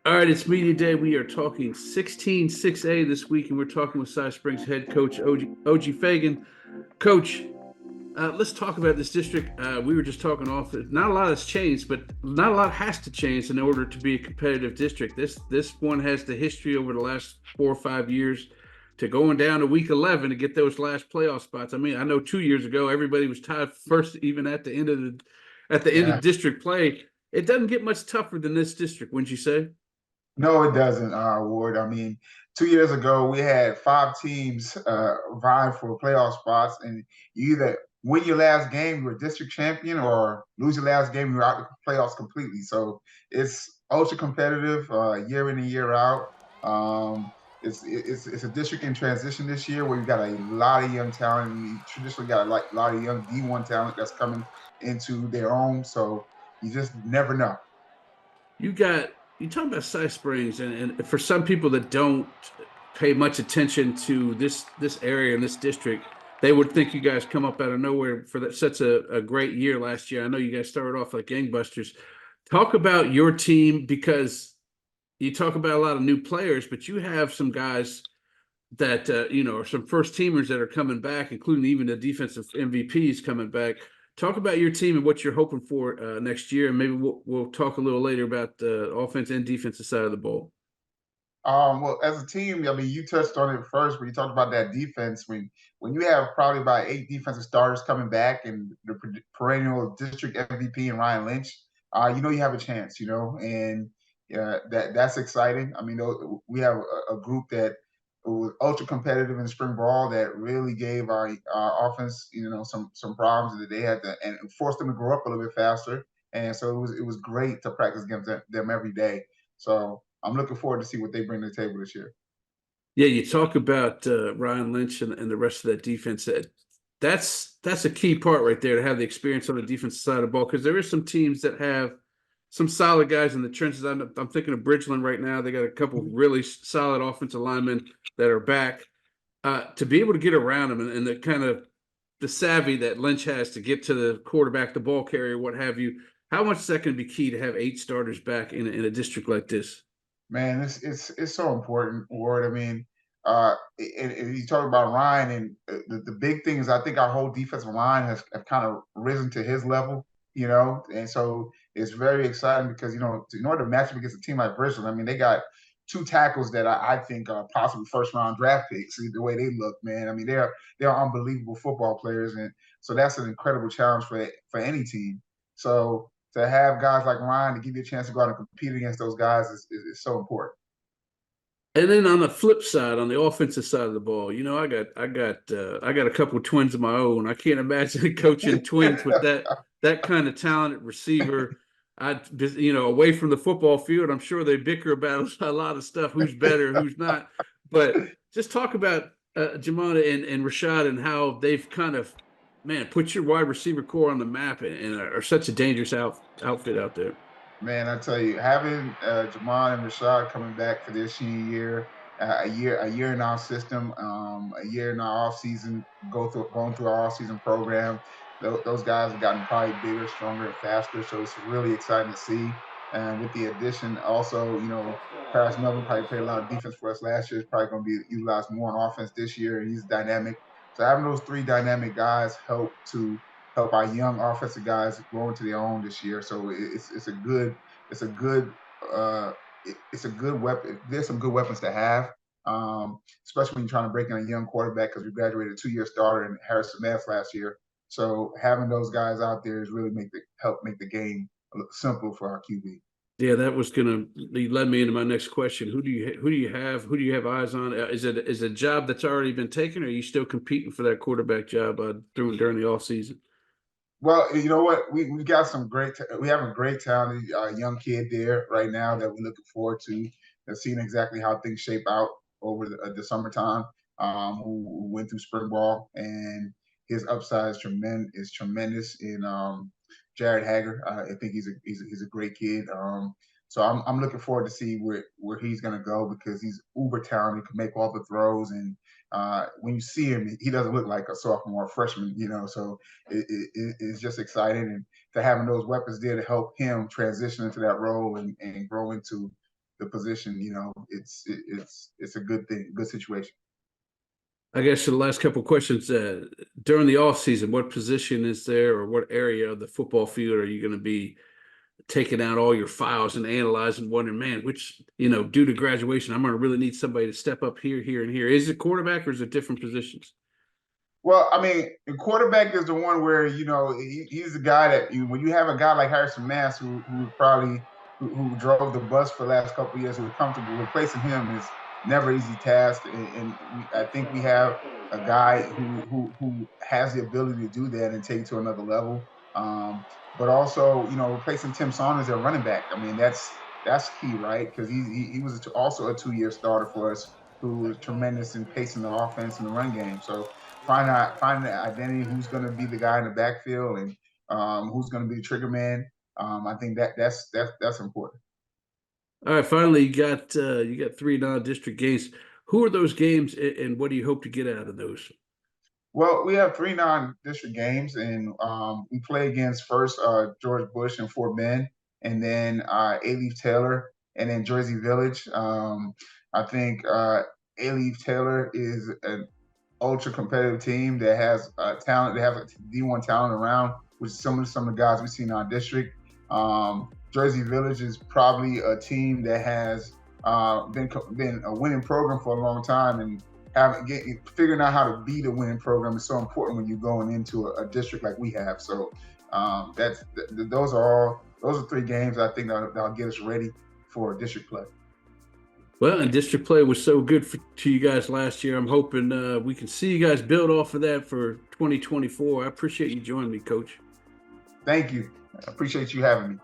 All right, it's media day. We are talking 16-6A this week, and we're talking with Cy Springs head coach OG Fagan. Coach, let's talk about this district. We were just talking off. Not a lot has changed, but not a lot has to change in order to be a competitive district. This one has the history over the last 4 or 5 years to going down to week 11 to get those last playoff spots. I mean, I know 2 years ago everybody was tied first, even at the end of Yeah, district play. It doesn't get much tougher than this district, wouldn't you say? no, it doesn't, Ward. I mean, 2 years ago, we had five teams vying for playoff spots, and you either win your last game, you're a district champion, or lose your last game, you're out of the playoffs completely. So it's ultra competitive year in and year out. Um, it's a district in transition this year where you got a lot of young talent. We traditionally got a lot of young D1 talent that's coming into their own. So you just never know. You talk about Cy Springs, and for some people that don't pay much attention to this area and this district, they would think you guys come up out of nowhere for that such a great year last year. I know you guys started off like gangbusters. Talk about your team because you talk about a lot of new players, but you have some guys that are some first teamers that are coming back, including even the defensive MVPs coming back. Talk about your team and what you're hoping for next year, and maybe we'll talk a little later about the offense and defensive side of the ball. Well, as a team, I mean, you touched on it first when you talked about that defense. When you have probably about eight defensive starters coming back and the perennial district MVP and Ryan Lynch, you know you have a chance. And that's exciting. I mean, we have a group that was ultra competitive in spring ball that really gave our offense, some problems that they had to and forced them to grow up a little bit faster. And so it was great to practice against them every day. So I'm looking forward to see what they bring to the table this year. Yeah, you talk about Ryan Lynch and the rest of that defense. That's a key part right there to have the experience on the defensive side of the ball because there is some teams that have some solid guys in the trenches. I'm thinking of Bridgeland right now. They got a couple of really solid offensive linemen that are back. To be able to get around them and the kind of the savvy that Lynch has to get to the quarterback, the ball carrier, what have you. How much is that going to be key to have eight starters back in a district like this? Man, it's so important, Ward. I mean, and you talk about Ryan, and the big thing is I think our whole defensive line has have kind of risen to his level, and so it's very exciting because in order to match up against a team like Bristol, I mean, they got two tackles that I think are possibly first round draft picks. The way they look, man. I mean, they're unbelievable football players, and so that's an incredible challenge for any team. So to have guys like Ryan to give you a chance to go out and compete against those guys is so important. And then on the flip side, on the offensive side of the ball, I got a couple of twins of my own. I can't imagine coaching twins with that kind of talented receiver. Away from the football field, I'm sure they bicker about a lot of stuff, who's better, who's not. But just talk about Jamana and Rashad and how they've kind of, man, put your wide receiver core on the map and are such a dangerous outfit out there. Man, I tell you, having Jamon and Rashad coming back for their senior year, a year in our system, a year in our off season, going through our off season program. Those guys have gotten probably bigger, stronger, and faster. So it's really exciting to see. And with the addition, also, Paris Melvin probably played a lot of defense for us last year. Is probably going to be utilized more on offense this year, and he's dynamic. So having those three dynamic guys help our young offensive guys grow into their own this year. So it's a good uh, it's a good weapon. There's some good weapons to have, especially when you're trying to break in a young quarterback because we graduated a 2 year starter in Harrison Mess last year. So having those guys out there is really help make the game simple for our QB. Yeah, that was gonna led me into my next question. Who do you have eyes on? Is it a job that's already been taken, or are you still competing for that quarterback job during the off season? Well, you know what? We got we have a great talented young kid there right now that we're looking forward to seeing exactly how things shape out over the summertime. Who went through spring ball and his upside is tremendous in Jared Hager. I think he's a great kid. So I'm looking forward to see where he's going to go because he's uber talented, can make all the throws, and when you see him, he doesn't look like a sophomore or freshman. So it's just exciting and to having those weapons there to help him transition into that role and grow into the position, it's a good thing, good situation. I guess the last couple of questions, during the off season, what position is there or what area of the football field are you going to be taking out all your files and analyzing, wondering, man, which, due to graduation, I'm going to really need somebody to step up here, here, and here. Is it quarterback or is it different positions? Well, I mean, the quarterback is the one where he's the guy that when you have a guy like Harrison Mass who drove the bus for the last couple of years, who was comfortable, replacing him is never an easy task, and I think we have a guy who has the ability to do that and take it to another level. But also, replacing Tim Saunders at running back. I mean, that's key, right? Because he was also a 2-year starter for us, who was tremendous in pacing the offense and the run game. So find the identity, who's going to be the guy in the backfield, and who's going to be the trigger man. I think that's important. All right, finally, you got 3 non-district games. Who are those games, and what do you hope to get out of those? Well, we have 3 non-district games, and we play against first George Bush and Fort Bend, and then A-Leaf Taylor, and then Jersey Village. I think A-Leaf Taylor is an ultra competitive team that has talent. They have a D1 talent around, which is similar to some of the guys we see in our district. Jersey Village is probably a team that has been a winning program for a long time, and figuring out how to beat a winning program is so important when you're going into a district like we have. So those are 3 games I think that'll get us ready for district play. Well, and district play was so good to you guys last year. I'm hoping we can see you guys build off of that for 2024. I appreciate you joining me, Coach. Thank you. I appreciate you having me.